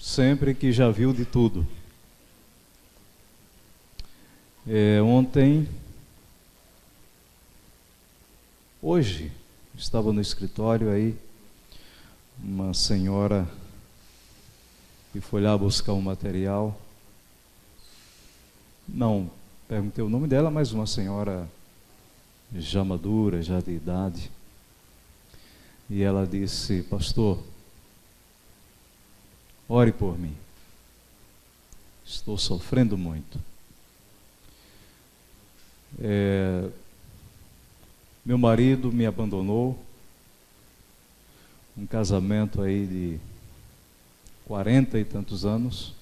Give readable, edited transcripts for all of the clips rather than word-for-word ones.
sempre que já viu de tudo. Hoje, estava no escritório aí, uma senhora que foi lá buscar um material. Não perguntei o nome dela, mas uma senhora já madura, já de idade. E ela disse: pastor, ore por mim. Estou sofrendo muito. Meu marido me abandonou. Um casamento aí de 40 e tantos anos.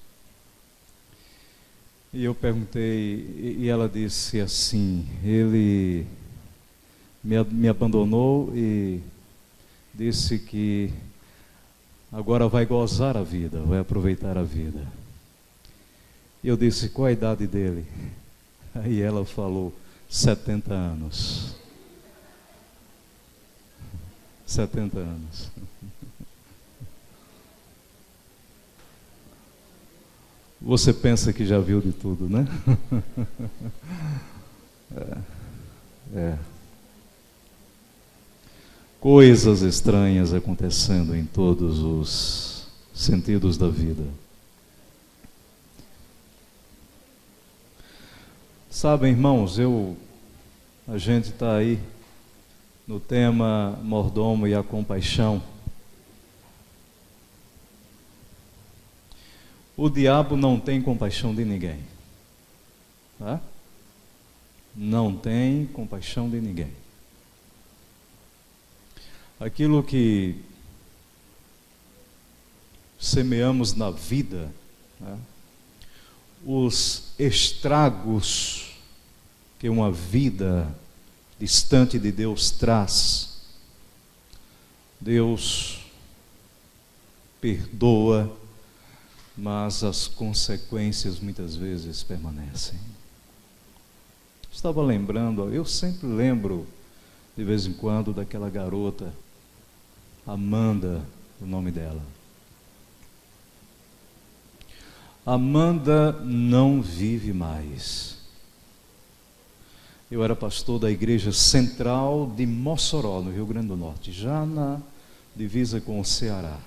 E eu perguntei, e ela disse assim: ele me abandonou e disse que agora vai gozar a vida, vai aproveitar a vida. E eu disse: qual a idade dele? Aí ela falou: 70 anos. 70 anos. Você pensa que já viu de tudo, né? Coisas estranhas acontecendo em todos os sentidos da vida. Sabem, irmãos, a gente está aí no tema mordomo e a compaixão. O diabo não tem compaixão de ninguém, tá? Não tem compaixão de ninguém. Aquilo que semeamos na vida, né? Os estragos que uma vida distante de Deus traz, Deus perdoa, mas as consequências muitas vezes permanecem. Estava lembrando, eu sempre lembro de vez em quando daquela garota, Amanda, o nome dela. Amanda não vive mais. Eu era pastor da Igreja Central de Mossoró, no Rio Grande do Norte, já na divisa com o Ceará.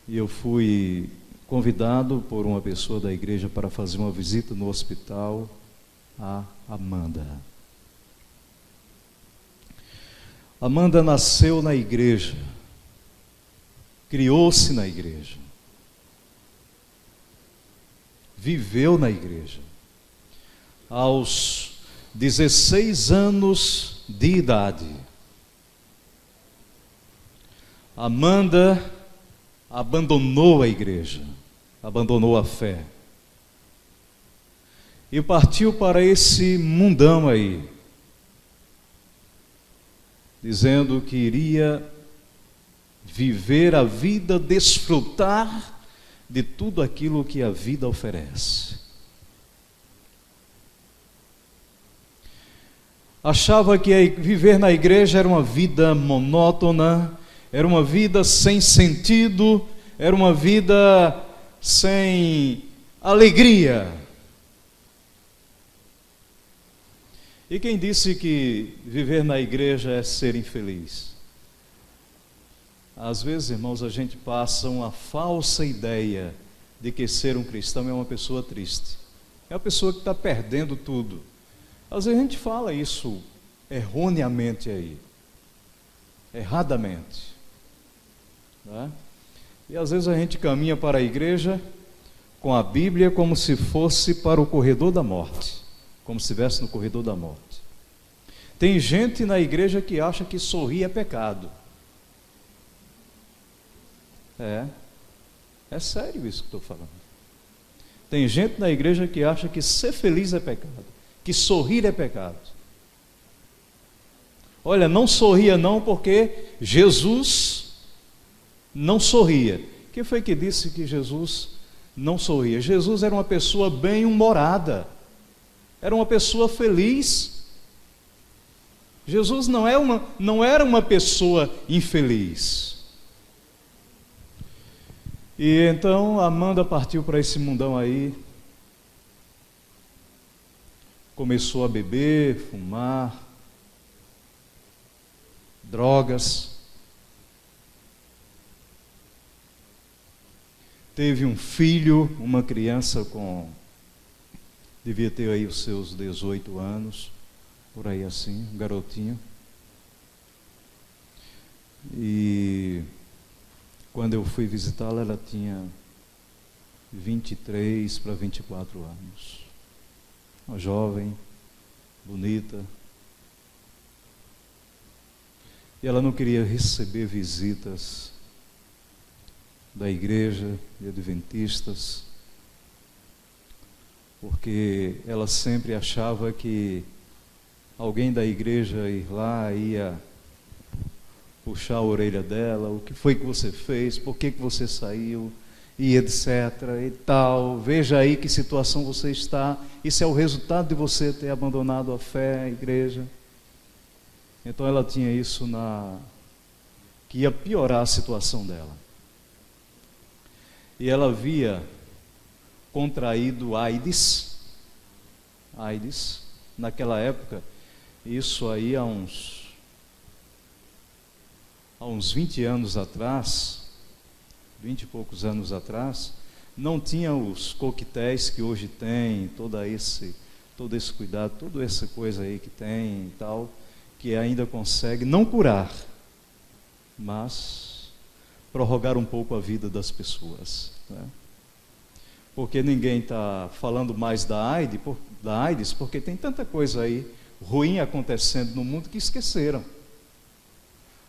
E eu fui convidado por uma pessoa da igreja para fazer uma visita no hospital a Amanda. Amanda nasceu na igreja, criou-se na igreja, viveu na igreja. Aos 16 anos de idade, Amanda abandonou a igreja, abandonou a fé e partiu para esse mundão aí, dizendo que iria viver a vida, desfrutar de tudo aquilo que a vida oferece. Achava que viver na igreja era uma vida monótona, era uma vida sem sentido, era uma vida sem alegria. E quem disse que viver na igreja é ser infeliz? Às vezes, irmãos, a gente passa uma falsa ideia de que ser um cristão é uma pessoa triste. É uma pessoa que está perdendo tudo. Às vezes a gente fala isso erroneamente aí, erradamente. Né? E às vezes a gente caminha para a igreja com a Bíblia como se fosse para o corredor da morte, como se estivesse no corredor da morte. Tem gente na igreja que acha que sorrir é pecado. É sério isso que estou falando. Tem gente na igreja que acha que ser feliz é pecado, que sorrir é pecado. Olha, não sorria não, porque Jesus não sorria. Quem foi que disse que Jesus não sorria? Jesus era uma pessoa bem-humorada, era uma pessoa feliz. Jesus não era uma pessoa infeliz. E então a Amanda partiu para esse mundão aí, começou a beber, fumar, drogas, teve um filho, uma criança devia ter aí os seus 18 anos, por aí assim, um garotinho. E quando eu fui visitá-la, ela tinha 23 para 24 anos. Uma jovem, bonita. E ela não queria receber visitas da igreja de adventistas, porque ela sempre achava que alguém da igreja ir lá ia puxar a orelha dela, o que foi que você fez, por que você saiu, e etc. e tal, veja aí que situação você está, isso é o resultado de você ter abandonado a fé, a igreja. Então ela tinha isso que ia piorar a situação dela. E ela havia contraído AIDS, naquela época, isso aí há uns 20 anos atrás, 20 e poucos anos atrás, não tinha os coquetéis que hoje tem, todo esse cuidado, toda essa coisa aí que tem e tal, que ainda consegue não curar, mas prorrogar um pouco a vida das pessoas, né? Porque ninguém está falando mais da AIDS, porque tem tanta coisa aí ruim acontecendo no mundo que esqueceram.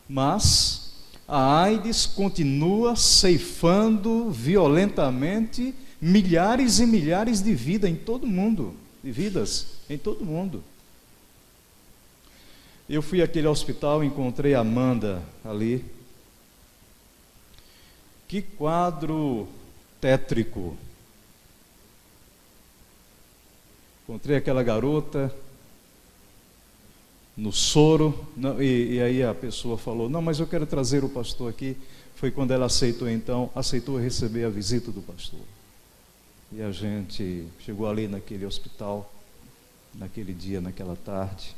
Mas a AIDS continua ceifando violentamente milhares e milhares de vidas em todo mundo, Eu fui àquele hospital, encontrei a Amanda ali. Que quadro tétrico. Encontrei aquela garota no soro, e aí a pessoa falou, não, mas eu quero trazer o pastor aqui. Foi quando ela aceitou receber a visita do pastor. E a gente chegou ali naquele hospital, naquele dia, naquela tarde.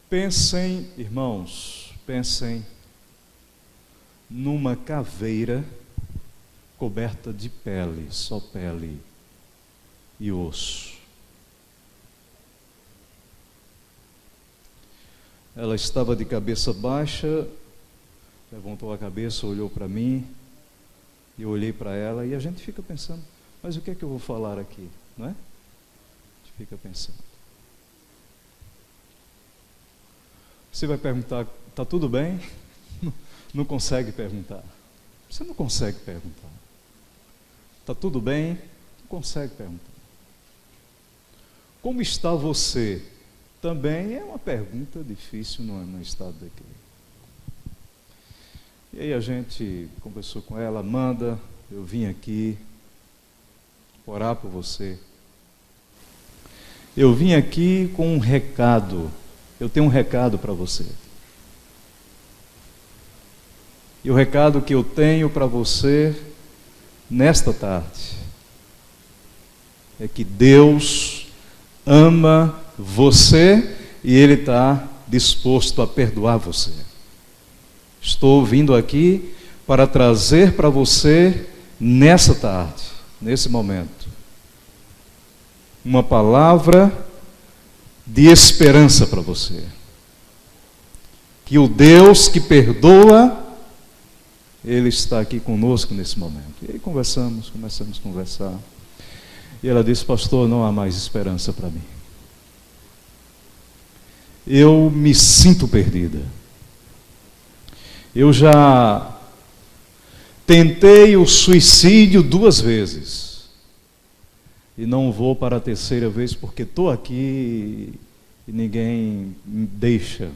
Pensem, irmãos, numa caveira coberta de pele, só pele e osso. Ela estava de cabeça baixa, levantou a cabeça, olhou para mim, e eu olhei para ela, e a gente fica pensando, mas o que é que eu vou falar aqui, não é? A gente fica pensando. Você vai perguntar, está tudo bem? Não consegue perguntar. Você não consegue perguntar. Está tudo bem? Não consegue perguntar. Como está você? Também é uma pergunta difícil no estado daquele. E aí a gente conversou com ela, Amanda, eu vim aqui orar por você. Eu vim aqui com um recado. Eu tenho um recado para você. E o recado que eu tenho para você nesta tarde é que Deus ama você e Ele está disposto a perdoar você. Estou vindo aqui para trazer para você nessa tarde, nesse momento, uma palavra de esperança para você. Que o Deus que perdoa, Ele está aqui conosco nesse momento. E aí começamos a conversar. E ela disse, pastor, não há mais esperança para mim. Eu me sinto perdida. Eu já tentei o suicídio 2 vezes. E não vou para a 3ª vez porque estou aqui e ninguém me deixa.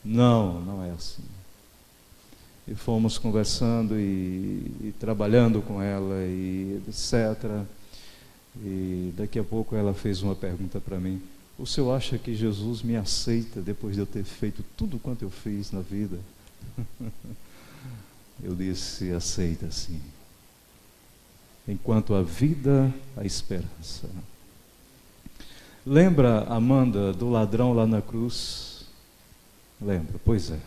Não é assim. E fomos conversando e trabalhando com ela e etc. E daqui a pouco ela fez uma pergunta para mim. O senhor acha que Jesus me aceita depois de eu ter feito tudo quanto eu fiz na vida? Eu disse: aceita sim. Enquanto a vida, a esperança. Lembra, Amanda, do ladrão lá na cruz? Lembra? Pois é.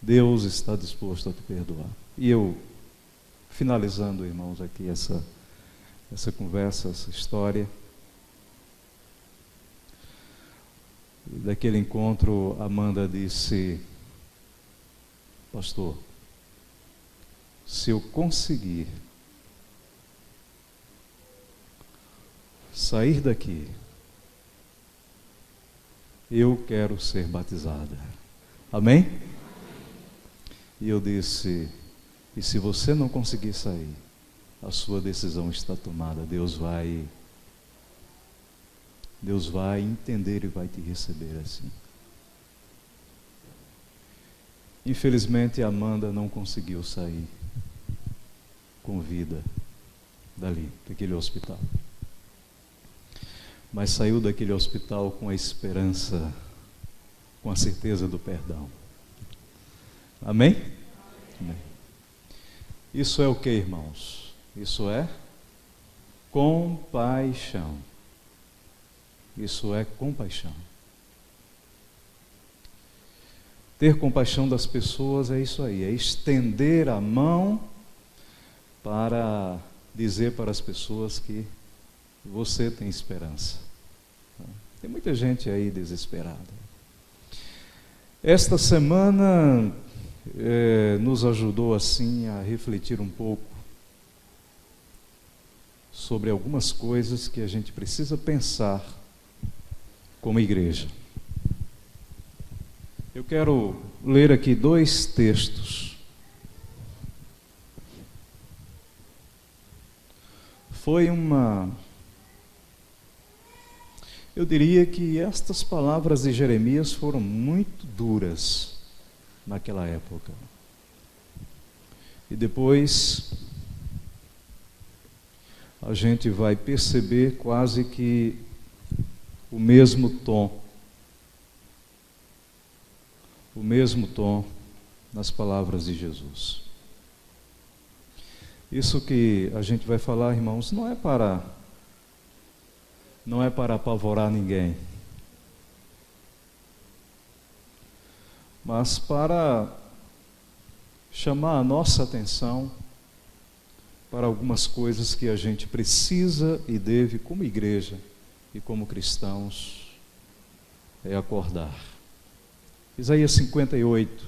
Deus está disposto a te perdoar. E eu, finalizando, irmãos, aqui essa conversa, essa história, daquele encontro, Amanda disse: pastor, se eu conseguir sair daqui, eu quero ser batizada. Amém? E eu disse: e se você não conseguir sair, a sua decisão está tomada. Deus vai entender e vai te receber assim. Infelizmente, Amanda não conseguiu sair com vida dali, daquele hospital. Mas saiu daquele hospital com a esperança, com a certeza do perdão. Amém? Amém. Isso é o que, irmãos? Isso é compaixão. Isso é compaixão. Ter compaixão das pessoas é isso aí, é estender a mão para dizer para as pessoas que você tem esperança. Tem muita gente aí desesperada. Esta semana nos ajudou assim a refletir um pouco sobre algumas coisas que a gente precisa pensar como igreja. Eu quero ler aqui 2 textos. Eu diria que estas palavras de Jeremias foram muito duras naquela época. E depois a gente vai perceber quase que o mesmo tom nas palavras de Jesus. Isso que a gente vai falar, irmãos, não é para apavorar ninguém, mas para chamar a nossa atenção para algumas coisas que a gente precisa e deve, como igreja e como cristãos, acordar. Isaías 58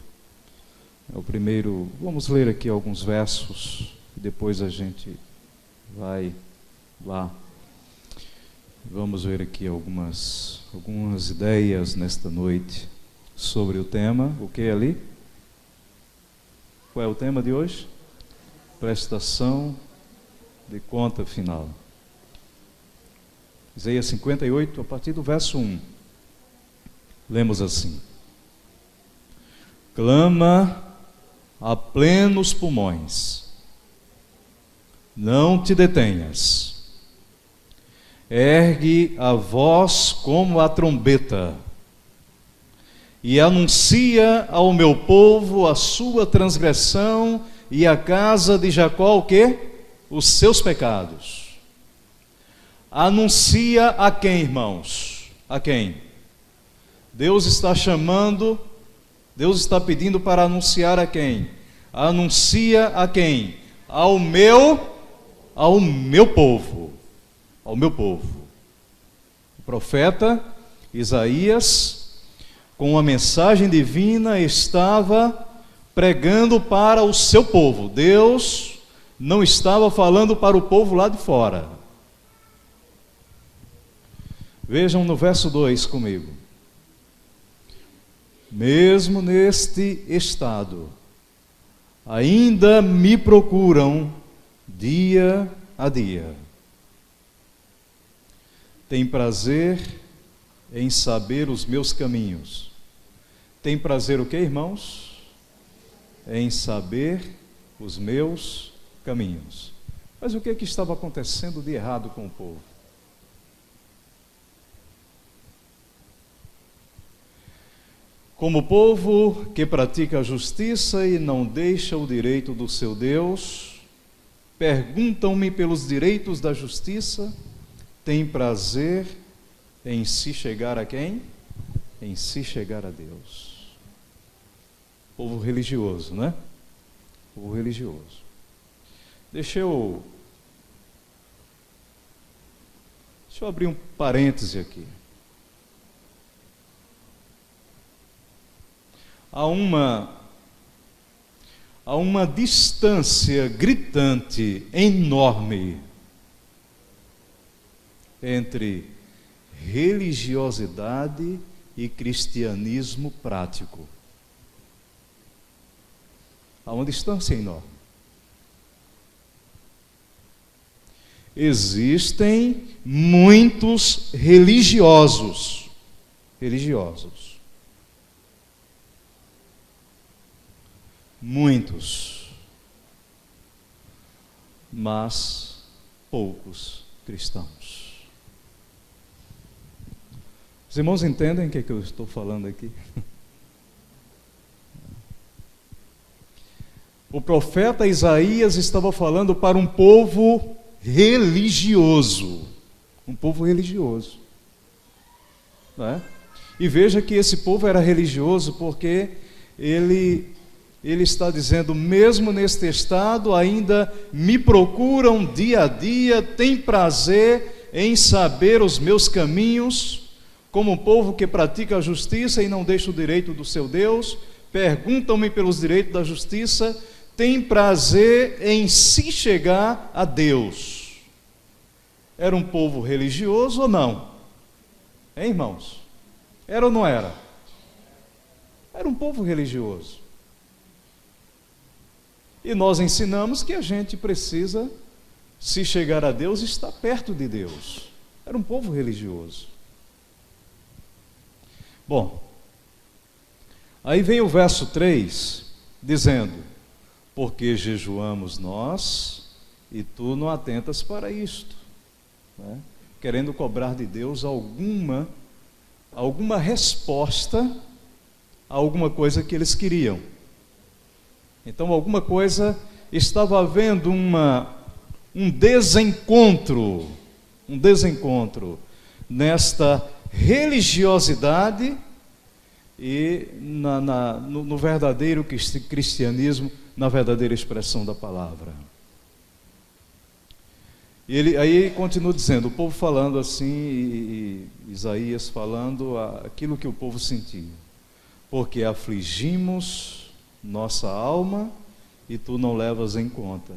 é o primeiro. Vamos ler aqui alguns versos e depois a gente vai lá. Vamos ver aqui algumas ideias nesta noite sobre o tema. O que é ali? Qual é o tema de hoje? Prestação de conta final. Isaías 58, a partir do verso 1. Lemos assim: clama a plenos pulmões, não te detenhas, ergue a voz como a trombeta, e anuncia ao meu povo a sua transgressão, e à casa de Jacó o quê? Os seus pecados. Anuncia a quem, irmãos? A quem? Deus está chamando, Deus está pedindo para anunciar a quem? Anuncia a quem? Ao meu povo. Ao meu povo. O profeta Isaías, com uma mensagem divina, estava pregando para o seu povo. Deus não estava falando para o povo lá de fora. Vejam no verso 2 comigo. Mesmo neste estado, ainda me procuram dia a dia. Tem prazer em saber os meus caminhos. Tem prazer o que, irmãos? Em saber os meus caminhos. Mas o que é que estava acontecendo de errado com o povo? Como povo que pratica a justiça e não deixa o direito do seu Deus, perguntam-me pelos direitos da justiça, tem prazer em se chegar a quem? Em se chegar a Deus. Povo religioso, né? Povo religioso. Deixa eu abrir um parêntese aqui. Há uma distância gritante, enorme, entre religiosidade e cristianismo prático. Há uma distância enorme. Existem muitos religiosos, muitos, mas poucos cristãos. Os irmãos entendem o que eu estou falando aqui? O profeta Isaías estava falando para um povo religioso, não é? E veja que esse povo era religioso porque ele está dizendo, mesmo neste estado, ainda me procuram dia a dia, têm prazer em saber os meus caminhos, como um povo que pratica a justiça e não deixa o direito do seu Deus, perguntam-me pelos direitos da justiça, têm prazer em se chegar a Deus. Era um povo religioso ou não? Hein, irmãos? Era ou não era? Era um povo religioso. E nós ensinamos que a gente precisa se chegar a Deus e estar perto de Deus. Era um povo religioso. Bom, aí vem o verso 3, dizendo, porque jejuamos nós e tu não atentas para isto, né? Querendo cobrar de Deus alguma resposta a alguma coisa que eles queriam. Então alguma coisa, estava havendo um desencontro nesta religiosidade e no verdadeiro cristianismo, na verdadeira expressão da palavra. E aí continua dizendo, o povo falando assim, e Isaías falando aquilo que o povo sentia. Porque afligimos nossa alma e tu não levas em conta.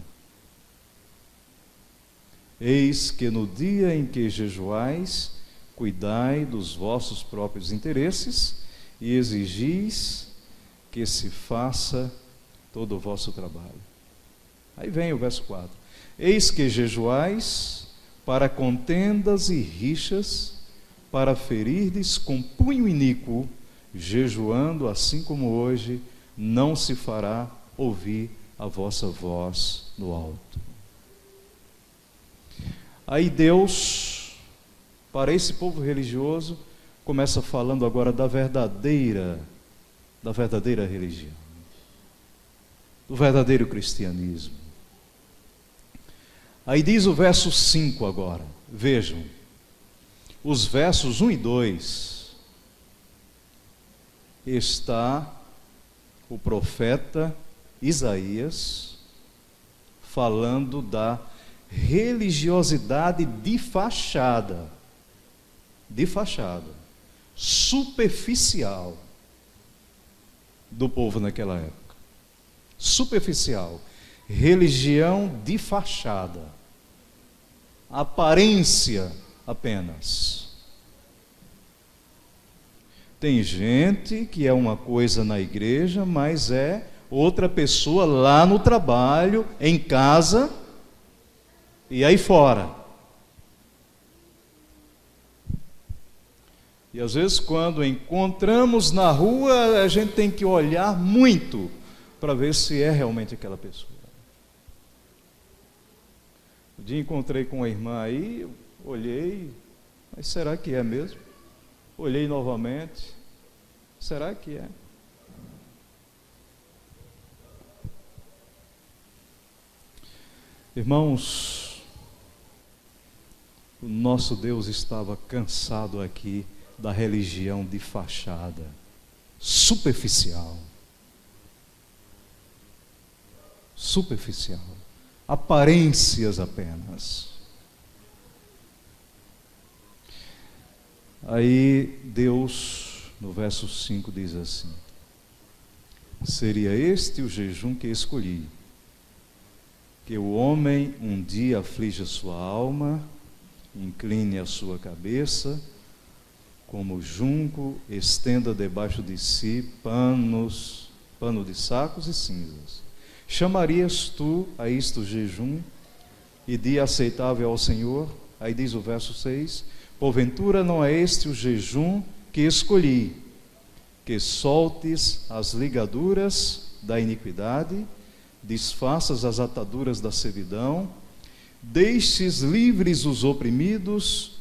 Eis que no dia em que jejuais, cuidai dos vossos próprios interesses e exigis que se faça todo o vosso trabalho. Aí vem o verso 4. Eis que jejuais para contendas e rixas, para ferirdes com punho iníquo, jejuando assim como hoje, não se fará ouvir a vossa voz no alto. Aí Deus, para esse povo religioso, começa falando agora da verdadeira religião, do verdadeiro cristianismo. Aí diz o verso 5 agora, vejam, os versos 1 e 2, está o profeta Isaías falando da religiosidade de fachada, superficial do povo naquela época. Superficial, religião de fachada, aparência apenas. Tem gente que é uma coisa na igreja, mas é outra pessoa lá no trabalho, em casa e aí fora. E às vezes quando encontramos na rua, a gente tem que olhar muito para ver se é realmente aquela pessoa. Um dia encontrei com uma irmã aí, eu olhei, mas será que é mesmo? Olhei novamente, será que é? Irmãos, o nosso Deus estava cansado aqui da religião de fachada, superficial, aparências apenas. Aí Deus, no verso 5, diz assim: seria este o jejum que escolhi, que o homem um dia aflige a sua alma, incline a sua cabeça, como junco, estenda debaixo de si pano de sacos e cinzas. Chamarias tu a isto jejum e dia aceitável ao Senhor? Aí diz o verso 6: porventura não é este o jejum que escolhi, que soltes as ligaduras da iniquidade, desfaças as ataduras da servidão, deixes livres os oprimidos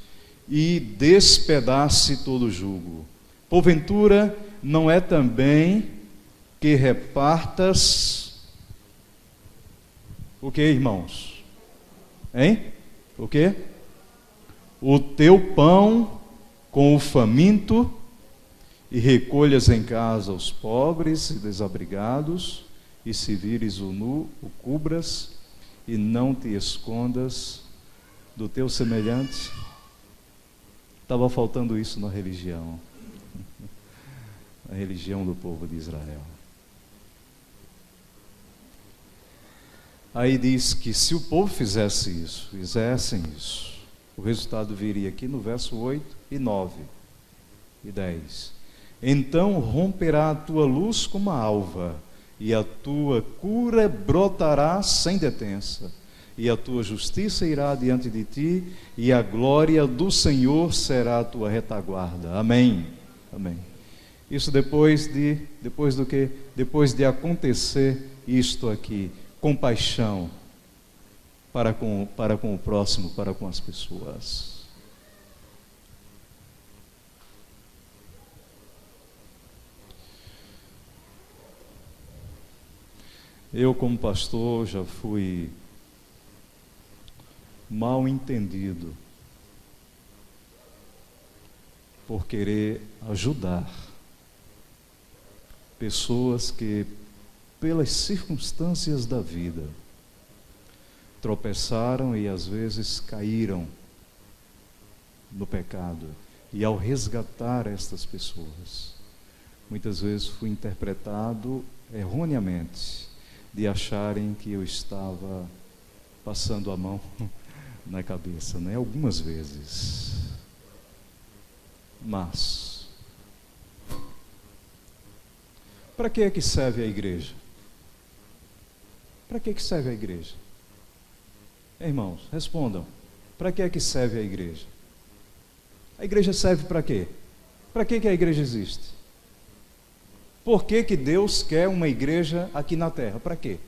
e despedace todo jugo. Porventura não é também que repartas o que, irmãos? Hein? O que? O teu pão com o faminto e recolhas em casa os pobres e desabrigados, e se vires o nu, o cubras, e não te escondas do teu semelhante. Estava faltando isso na religião, a religião do povo de Israel. Aí diz que se o povo fizessem isso, o resultado viria aqui no verso 8 e 9 e 10. Então romperá a tua luz como a alva, e a tua cura brotará sem detença, e a tua justiça irá diante de ti, e a glória do Senhor será a tua retaguarda. Amém. Amém. Isso depois do que? Depois de acontecer isto aqui, compaixão para com o próximo, para com as pessoas. Eu, como pastor, já fui mal entendido por querer ajudar pessoas que, pelas circunstâncias da vida, tropeçaram e às vezes caíram no pecado. E ao resgatar estas pessoas, muitas vezes fui interpretado erroneamente, de acharem que eu estava passando a mão na cabeça, né? Algumas vezes. Mas, para que é que serve a igreja? Para que é que serve a igreja? Irmãos, respondam. Para que é que serve a igreja? A igreja serve para quê? Para que a igreja existe? Por que que Deus quer uma igreja aqui na terra? Para quê?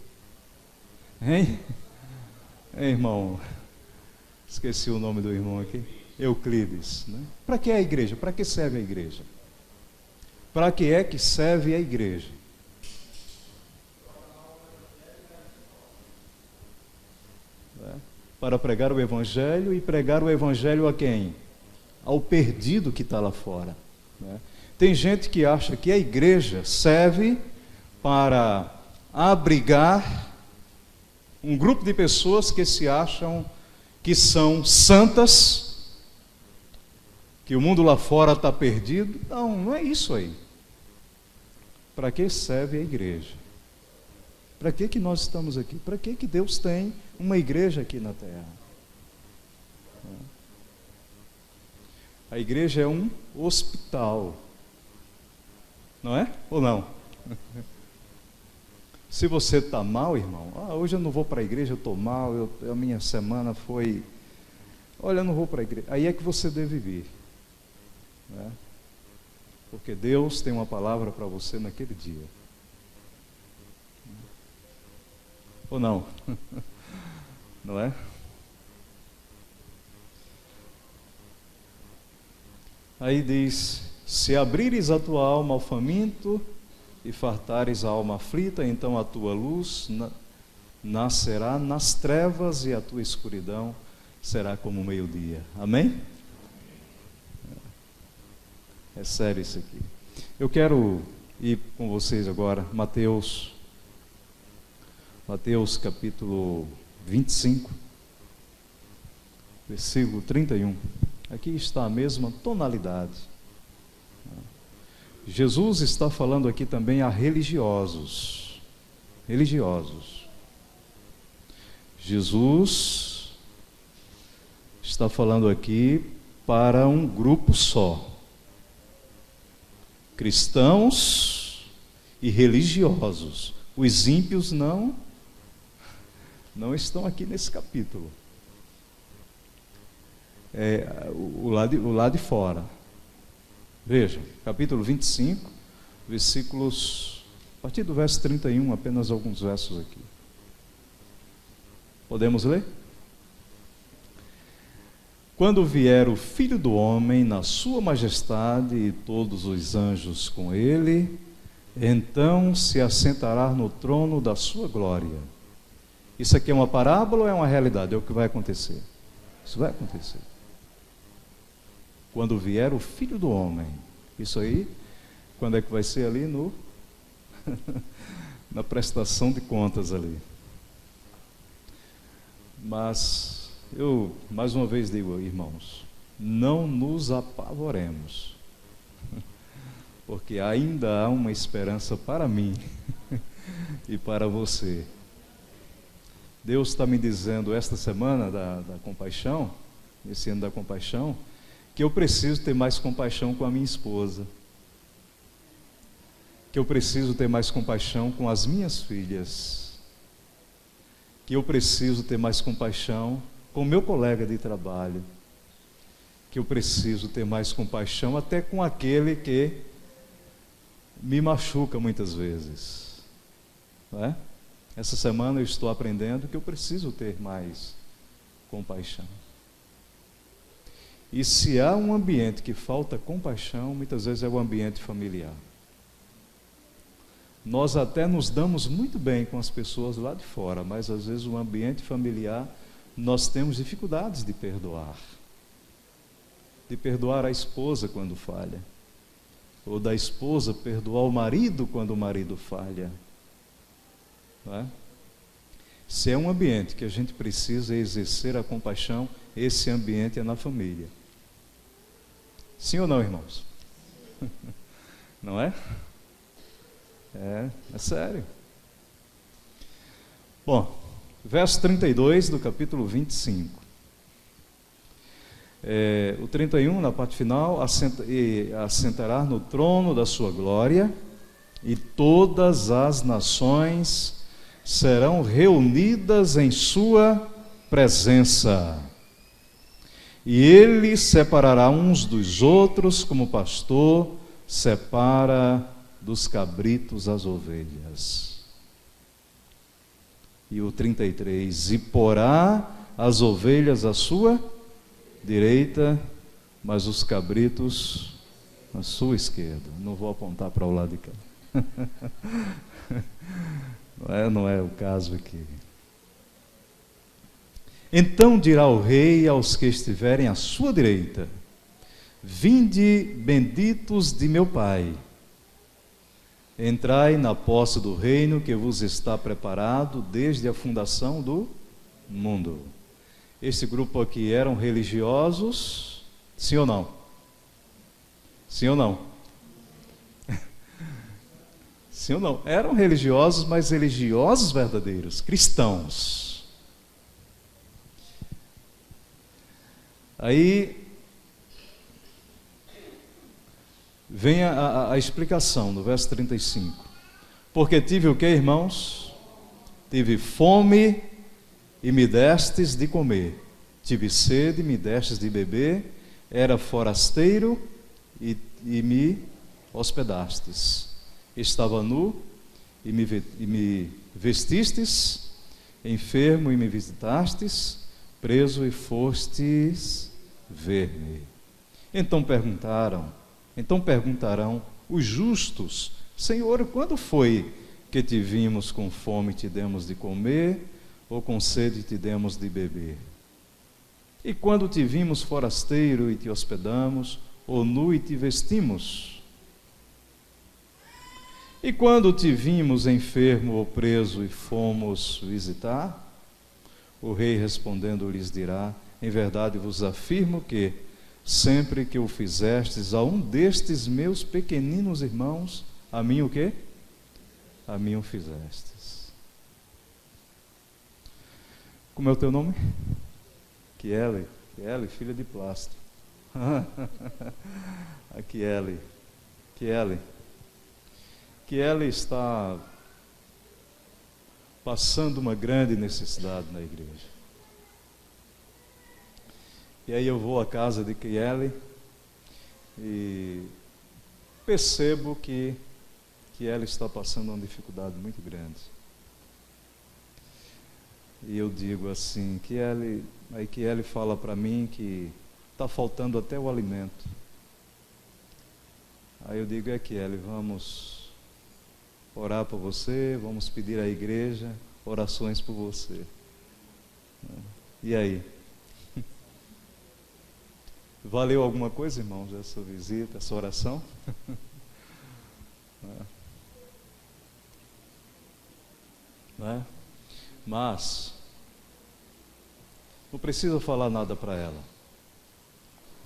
Hein? Irmão, esqueci o nome do irmão aqui. Euclides, né? Para que a igreja? Para que serve a igreja? Para que é que serve a igreja? Para pregar o evangelho, e pregar o evangelho a quem? Ao perdido que está lá fora, né? Tem gente que acha que a igreja serve para abrigar um grupo de pessoas que se acham que são santas, que o mundo lá fora está perdido. Não, não é isso aí. Para que serve a igreja? Para que nós estamos aqui? Para que Deus tem uma igreja aqui na terra? A igreja é um hospital. Não é? Ou não? Se você está mal, irmão, hoje eu não vou para a igreja, eu estou mal, a minha semana foi... Olha, eu não vou para a igreja. Aí é que você deve vir. Né? Porque Deus tem uma palavra para você naquele dia. Ou não? Não é? Aí diz: se abrires a tua alma ao faminto e fartares a alma aflita, então a tua luz nascerá nas trevas e a tua escuridão será como o meio-dia. Amém? É sério isso aqui. Eu quero ir com vocês agora, Mateus capítulo 25, versículo 31. Aqui está a mesma tonalidade. Jesus está falando aqui também a religiosos. Jesus está falando aqui para um grupo só: cristãos e religiosos. Os ímpios não estão aqui nesse capítulo. O lado de fora. Veja, capítulo 25, versículos, a partir do verso 31, apenas alguns versos aqui. Podemos ler? Quando vier o Filho do Homem na sua majestade e todos os anjos com ele, então se assentará no trono da sua glória. Isso aqui é uma parábola ou é uma realidade? É o que vai acontecer. Isso vai acontecer. Quando vier o Filho do Homem. Isso aí, quando é que vai ser ali? Na prestação de contas ali. Mas eu, mais uma vez digo, irmãos, não nos apavoremos, porque ainda há uma esperança para mim e para você. Deus está me dizendo esta semana da compaixão, esse ano da compaixão, que eu preciso ter mais compaixão com a minha esposa, que eu preciso ter mais compaixão com as minhas filhas, que eu preciso ter mais compaixão com o meu colega de trabalho, que eu preciso ter mais compaixão até com aquele que me machuca muitas vezes, não é? Essa semana eu estou aprendendo que eu preciso ter mais compaixão. E se há um ambiente que falta compaixão, muitas vezes é o ambiente familiar. Nós até nos damos muito bem com as pessoas lá de fora, mas às vezes o ambiente familiar nós temos dificuldades de perdoar. De perdoar a esposa quando falha, ou da esposa perdoar o marido quando o marido falha. Não é? Se é um ambiente que a gente precisa exercer a compaixão, esse ambiente é na família. Sim ou não, irmãos? Não é? É sério. Bom, verso 32 do capítulo 25. O 31, na parte final, assentará no trono da sua glória, e todas as nações serão reunidas em sua presença. E ele separará uns dos outros, como o pastor separa dos cabritos as ovelhas. E o 33, e porá as ovelhas à sua direita, mas os cabritos à sua esquerda. Não vou apontar para o lado de cá. Não é o caso aqui. Então dirá o rei aos que estiverem à sua direita: vinde, benditos de meu Pai, entrai na posse do reino que vos está preparado desde a fundação do mundo. Esse grupo aqui eram religiosos, sim ou não? Sim ou não? Sim ou não? Eram religiosos, mas religiosos verdadeiros, cristãos. Aí vem a explicação no verso 35. Porque tive o que, irmãos? Tive fome e me destes de comer. Tive sede e me destes de beber. Era forasteiro e me hospedastes. Estava nu e me vestistes. Enfermo e me visitastes. Preso e fostes ver-me. Então perguntarão os justos: Senhor, quando foi que te vimos com fome e te demos de comer, ou com sede e te demos de beber? E quando te vimos forasteiro e te hospedamos, ou nu e te vestimos? E quando te vimos enfermo ou preso e fomos visitar? O rei respondendo lhes dirá: em verdade vos afirmo que, sempre que o fizestes a um destes meus pequeninos irmãos, a mim o quê? A mim o fizestes. Como é o teu nome? Kiele, filha de plástico. A Kiele está passando uma grande necessidade na igreja. E aí eu vou à casa de Kiele e percebo que ela está passando uma dificuldade muito grande. E eu digo assim, aí Kiele fala para mim que está faltando até o alimento. Aí eu digo: Kiele, vamos orar por você, vamos pedir à igreja orações por você. E aí? Valeu alguma coisa, irmãos, essa visita, essa oração? Não é? Mas não precisa falar nada para ela.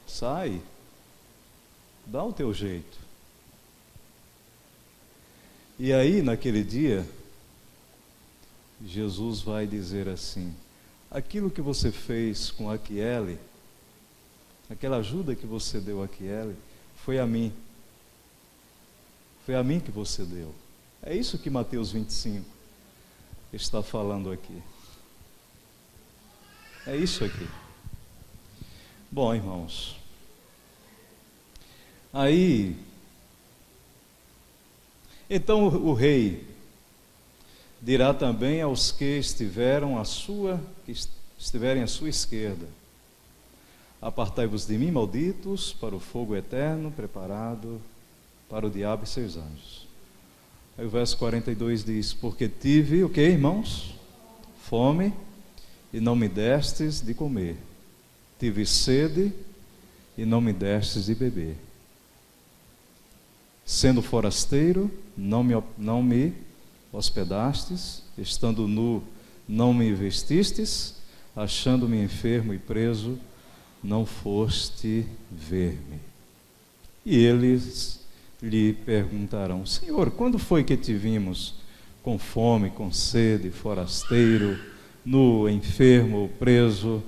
Sai, dá o teu jeito. E aí, naquele dia, Jesus vai dizer assim: aquilo que você fez com a Kiele, aquela ajuda que você deu a Kiele, foi a mim. Foi a mim que você deu. É isso que Mateus 25 está falando aqui. É isso aqui. Bom, irmãos, aí, então o rei dirá também aos que estiverem à sua esquerda: apartai-vos de mim, malditos, para o fogo eterno preparado para o diabo e seus anjos. Aí o verso 42 diz: porque tive, o que, irmãos? Fome, e não me destes de comer. Tive sede, e não me destes de beber. Sendo forasteiro, não me hospedastes. Estando nu, não me vestistes. Achando-me enfermo e preso, não foste ver-me. E eles lhe perguntarão: Senhor, quando foi que te vimos com fome, com sede, forasteiro, nu, enfermo ou preso,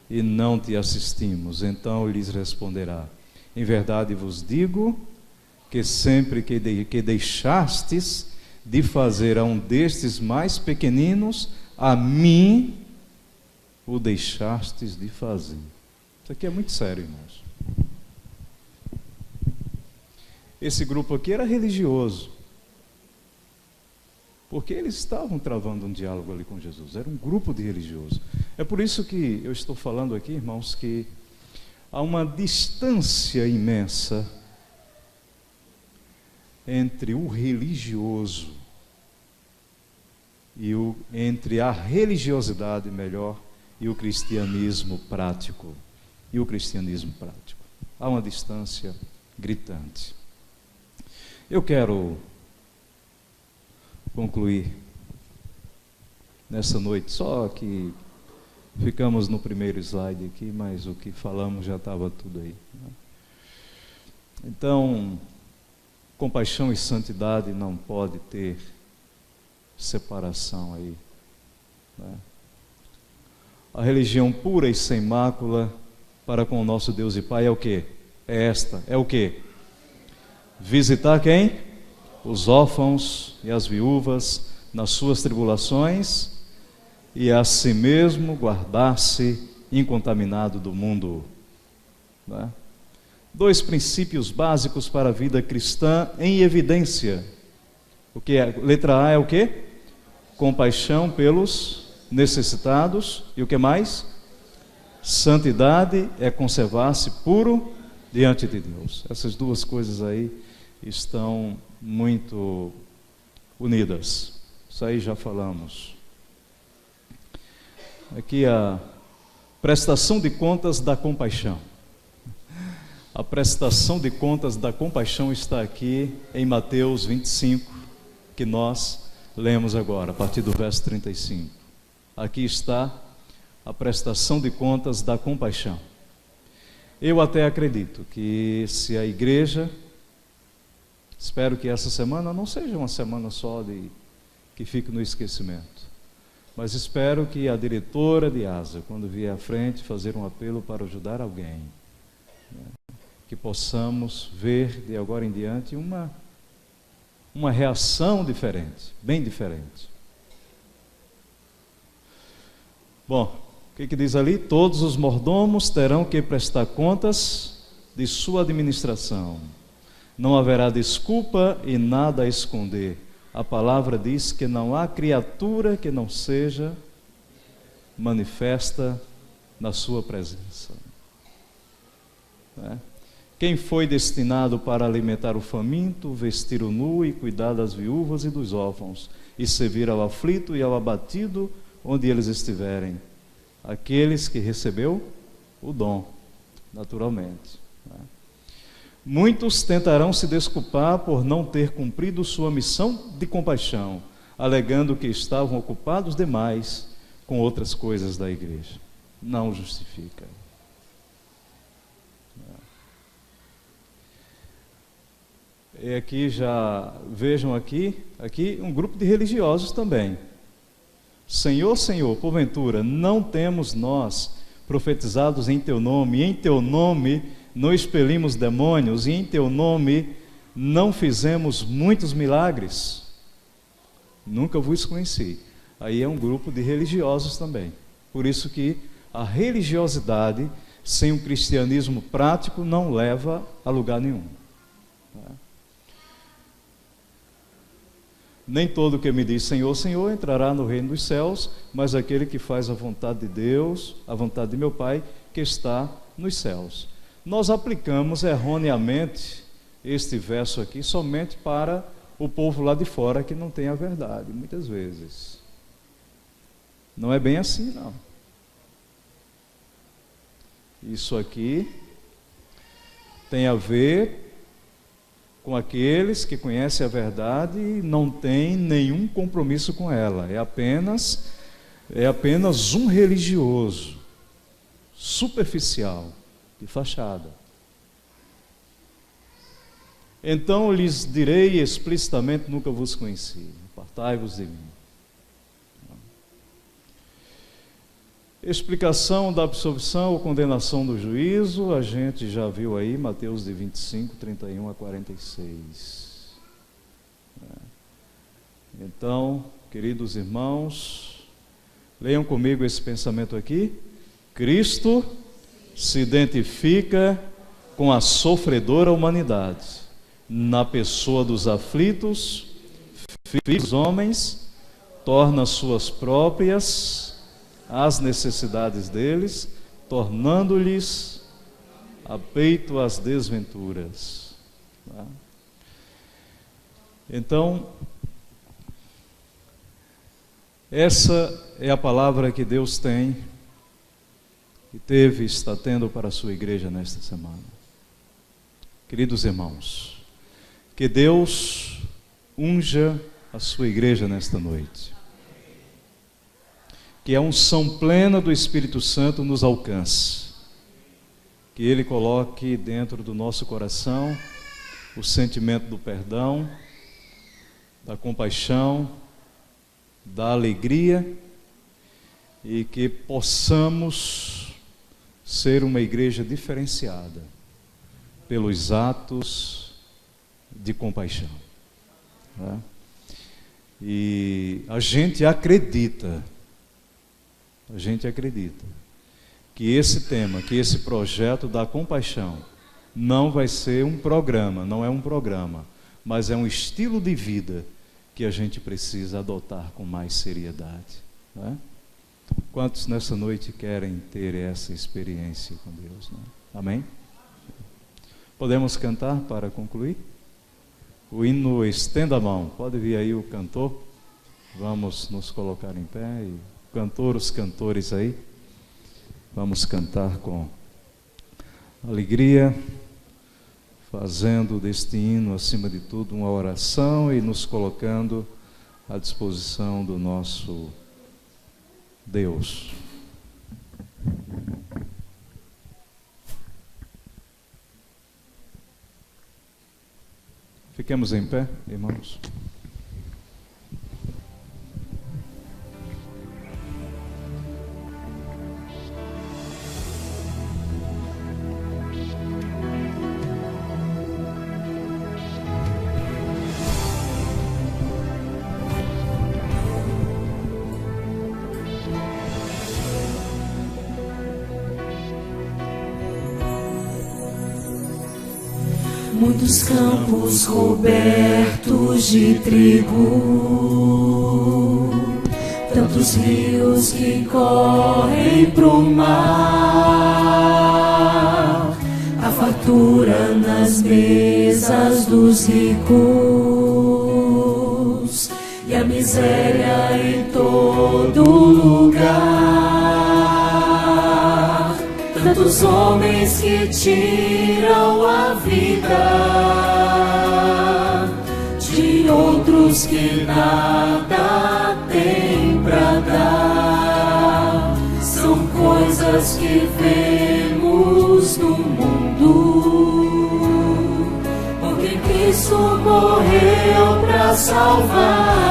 e não te assistimos? Então lhes responderá: em verdade vos digo que sempre que deixastes de fazer a um destes mais pequeninos, a mim o deixastes de fazer. Isso aqui é muito sério, irmãos. Esse grupo aqui era religioso, porque eles estavam travando um diálogo ali com Jesus. Era um grupo de religiosos. É por isso que eu estou falando aqui, irmãos, que há uma distância imensa entre o religioso e entre a religiosidade, melhor, e o cristianismo prático. Há uma distância gritante. Eu quero concluir nessa noite, só que ficamos no primeiro slide aqui, mas o que falamos já estava tudo aí, né? Então, compaixão e santidade não pode ter separação aí, né? A religião pura e sem mácula para com o nosso Deus e Pai é o quê? É o quê? Visitar quem? Os órfãos e as viúvas nas suas tribulações, e a si mesmo guardar-se incontaminado do mundo, né? 2 princípios básicos para a vida cristã em evidência. O que é? Letra A é o quê? Compaixão pelos necessitados. E o que mais? Santidade é conservar-se puro diante de Deus. Essas duas coisas aí estão muito unidas. Isso aí já falamos. Aqui a prestação de contas da compaixão. A prestação de contas da compaixão está aqui em Mateus 25, que nós lemos agora, a partir do verso 35. Aqui está a prestação de contas da compaixão. Eu até acredito que se a igreja, espero que essa semana não seja uma semana só que fique no esquecimento, mas espero que a diretora de ASA, quando vier à frente, fazer um apelo para ajudar alguém, né, que possamos ver de agora em diante uma reação diferente, bem diferente. Bom, o que diz ali? Todos os mordomos terão que prestar contas de sua administração. Não haverá desculpa e nada a esconder. A palavra diz que não há criatura que não seja manifesta na sua presença. Quem foi destinado para alimentar o faminto, vestir o nu e cuidar das viúvas e dos órfãos, e servir ao aflito e ao abatido onde eles estiverem? Aqueles que recebeu o dom, naturalmente. Muitos tentarão se desculpar por não ter cumprido sua missão de compaixão, alegando que estavam ocupados demais com outras coisas da igreja. Não justifica. E aqui já vejam aqui um grupo de religiosos também. Senhor, Senhor, porventura, não temos nós profetizados em Teu nome, e em Teu nome não expelimos demônios, e em Teu nome não fizemos muitos milagres? Nunca vos conheci. Aí é um grupo de religiosos também. Por isso que a religiosidade sem um cristianismo prático não leva a lugar nenhum. Nem todo que me diz Senhor, Senhor entrará no reino dos céus, mas aquele que faz a vontade de Deus, a vontade de meu Pai, que está nos céus. Nós aplicamos erroneamente este verso aqui somente para o povo lá de fora que não tem a verdade, muitas vezes. Não é bem assim, não. Isso aqui tem a ver com aqueles que conhecem a verdade e não têm nenhum compromisso com ela. É apenas um religioso, superficial, de fachada. Então lhes direi explicitamente: nunca vos conheci, apartai-vos de mim. Explicação da absolvição ou condenação do juízo, a gente já viu aí, Mateus de 25, 31 a 46. Então, queridos irmãos, leiam comigo esse pensamento aqui. Cristo se identifica com a sofredora humanidade, na pessoa dos aflitos, filhos dos homens, torna suas próprias as necessidades deles, tornando-lhes a peito as desventuras. Então, essa é a palavra que Deus tem, que teve e está tendo para a sua igreja nesta semana. Queridos irmãos, que Deus unja a sua igreja nesta noite. Que a unção plena do Espírito Santo nos alcance, que Ele coloque dentro do nosso coração o sentimento do perdão, da compaixão, da alegria, e que possamos ser uma igreja diferenciada pelos atos de compaixão. E a gente acredita que esse tema, que esse projeto da compaixão não vai ser um programa, não é um programa, mas é um estilo de vida que a gente precisa adotar com mais seriedade. Quantos nessa noite querem ter essa experiência com Deus? Amém? Podemos cantar para concluir? O hino Estenda a Mão. Pode vir aí o cantor. Vamos nos colocar em pé. E o cantor, os cantores aí. Vamos cantar com alegria, fazendo deste hino, acima de tudo, uma oração e nos colocando à disposição do nosso Deus. Fiquemos em pé, irmãos. Muitos campos cobertos de trigo, tantos rios que correm pro mar, a fartura nas mesas dos ricos e a miséria em todo lugar. Tantos homens que tiram a vida de outros que nada têm pra dar. São coisas que vemos no mundo, porque Cristo morreu pra salvar.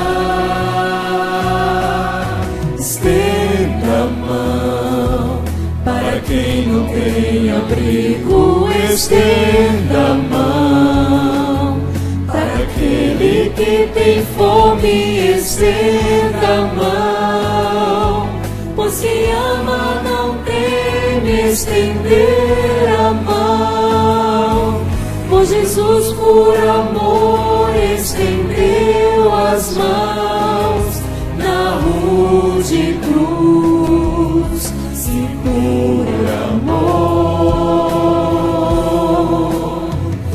Estenda a mão para quem não tem abrigo, estenda a mão. Para aquele que tem fome, estenda a mão. Pois quem ama não teme estender a mão. Pois Jesus por amor estendeu as mãos na rude cruz. Se por amor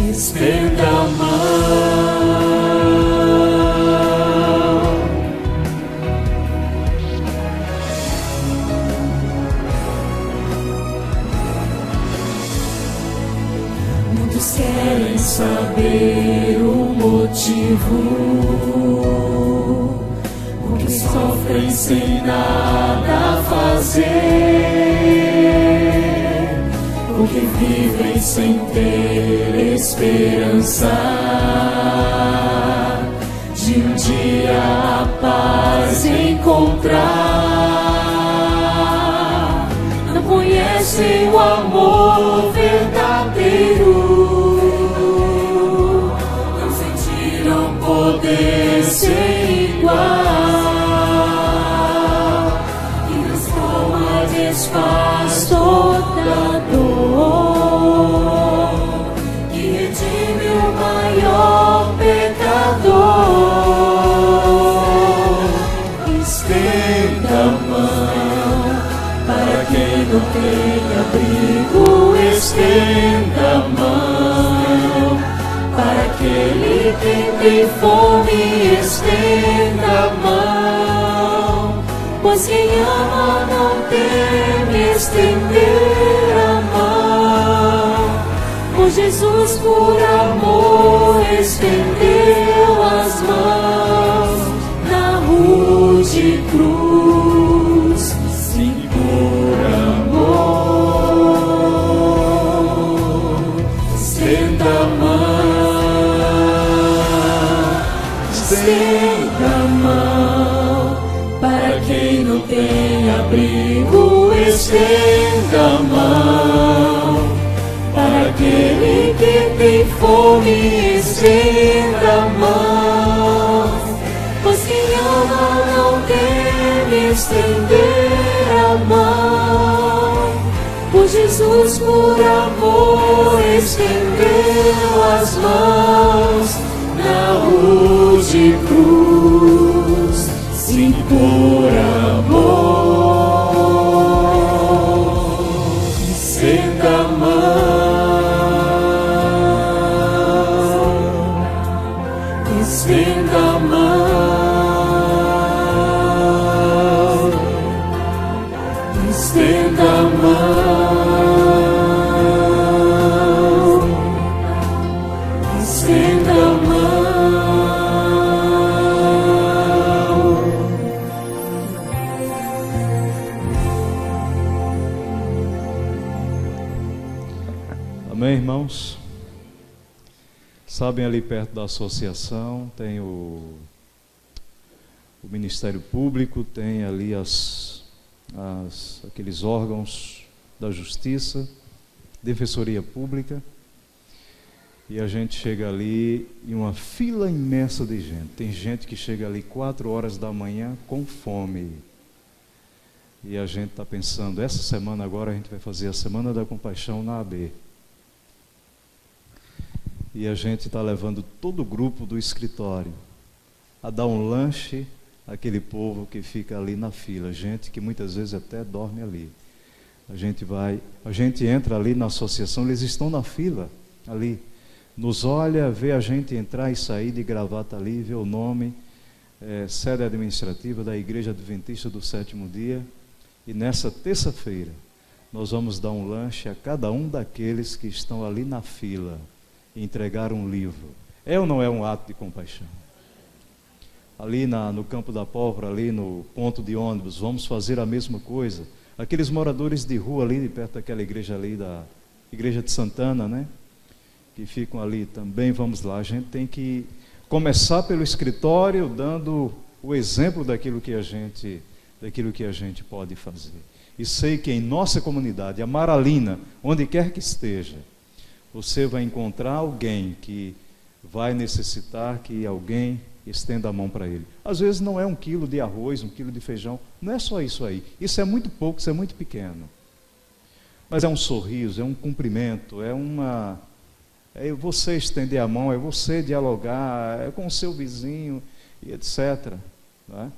estenda a mão. Muitos querem saber o motivo por que sofrem sem nada fazer, porque vivem sem ter esperança de um dia a paz encontrar. Não conhecem o amor verdadeiro, não sentiram poder ser igual, que transforma, desfaz toda dor, que redime o maior pecador. Estenda a mão para quem não tem abrigo, estenda a mão. Para aquele que tem fome, estenda a mão. Pois quem ama não teme estender a mão. Pois Jesus por amor estendeu as mãos na rude cruz. Sim, por amor estenda a mão. Estenda a mão para quem não tem abrigo, estenda a mão. Para aquele que tem fome, estenda a mão. Pois quem ama não teme estender a mão. Pois Jesus por amor estendeu as mãos na rude cruz. Sim, por amor estenda a mão. estenda a mão, estenda a mão, estenda a mão. Amém, irmãos? Sabem, ali perto da associação tem o Ministério Público, tem ali aqueles órgãos da Justiça, Defensoria Pública, e a gente chega ali em uma fila imensa de gente. Tem gente que chega ali 4 horas da manhã com fome. E a gente está pensando, essa semana agora a gente vai fazer a Semana da Compaixão na AB. E a gente está levando todo o grupo do escritório a dar um lanche àquele povo que fica ali na fila, gente que muitas vezes até dorme ali. A gente entra ali na associação, eles estão na fila ali, nos olha, vê a gente entrar e sair de gravata ali, vê o nome, sede administrativa da Igreja Adventista do Sétimo Dia, e nessa terça-feira nós vamos dar um lanche a cada um daqueles que estão ali na fila, entregar um livro. É ou não é um ato de compaixão? Ali no Campo da Pólvora, ali no ponto de ônibus, vamos fazer a mesma coisa. Aqueles moradores de rua ali, perto daquela igreja ali, da Igreja de Santana, né? Que ficam ali também, vamos lá. A gente tem que começar pelo escritório, dando o exemplo daquilo que a gente pode fazer. E sei que em nossa comunidade, Amaralina, onde quer que esteja, você vai encontrar alguém que vai necessitar que alguém estenda a mão para ele. Às vezes não é 1 quilo de arroz, 1 quilo de feijão, não é só isso aí. Isso é muito pouco, isso é muito pequeno. Mas é um sorriso, é um cumprimento, é você estender a mão, é você dialogar, é com o seu vizinho, e etc. Não é?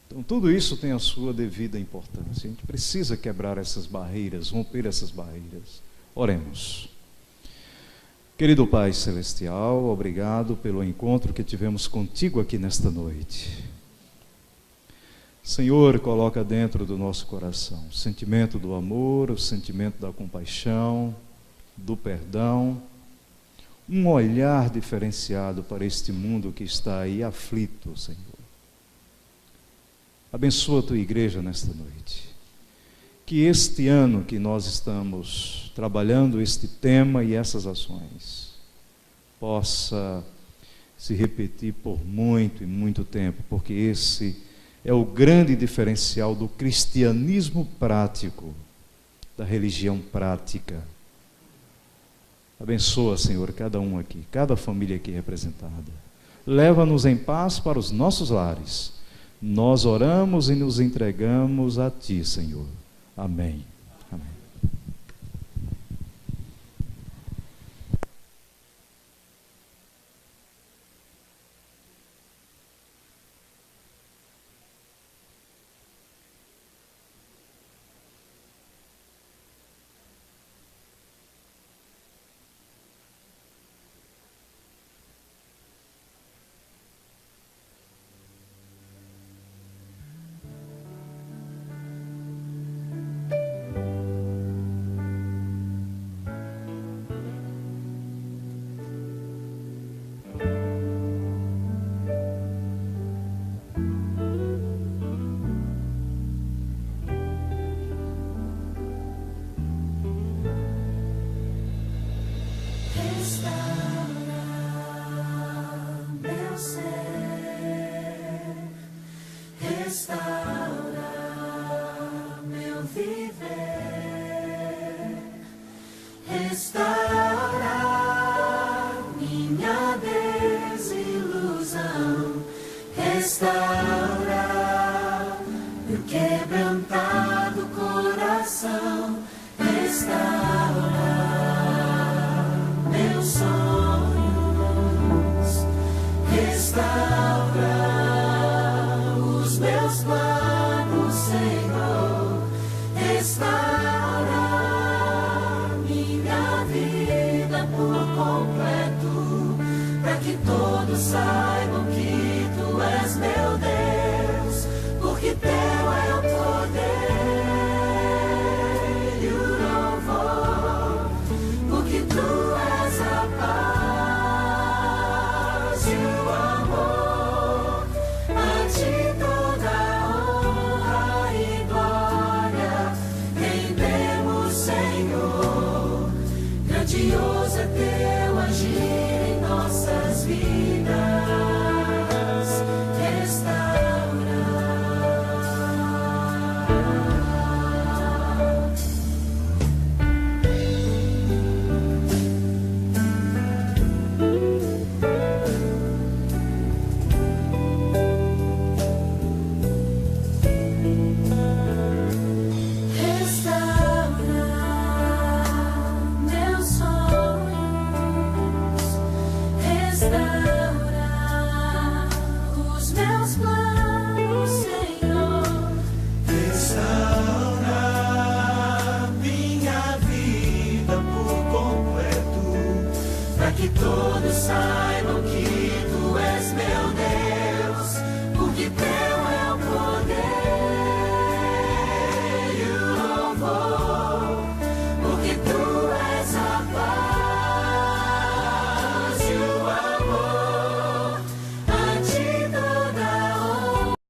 Então tudo isso tem a sua devida importância. A gente precisa quebrar essas barreiras, romper essas barreiras. Oremos. Querido Pai Celestial, obrigado pelo encontro que tivemos contigo aqui nesta noite. Senhor, coloca dentro do nosso coração o sentimento do amor, o sentimento da compaixão, do perdão, um olhar diferenciado para este mundo que está aí aflito, Senhor. Abençoa a tua igreja nesta noite. Que este ano que nós estamos trabalhando este tema e essas ações possa se repetir por muito e muito tempo, porque esse é o grande diferencial do cristianismo prático, da religião prática. Abençoa, Senhor, cada um aqui, cada família aqui representada. Leva-nos em paz para os nossos lares. Nós oramos e nos entregamos a Ti, Senhor. Amém. Amém. Restaurar minha desilusão, restaurar meu quebrantado coração, restaurar meus sonhos, restaurar os meus planos, Senhor, restaurar minha vida por completo, para que que todos saibam que tu és meu Deus, porque teu é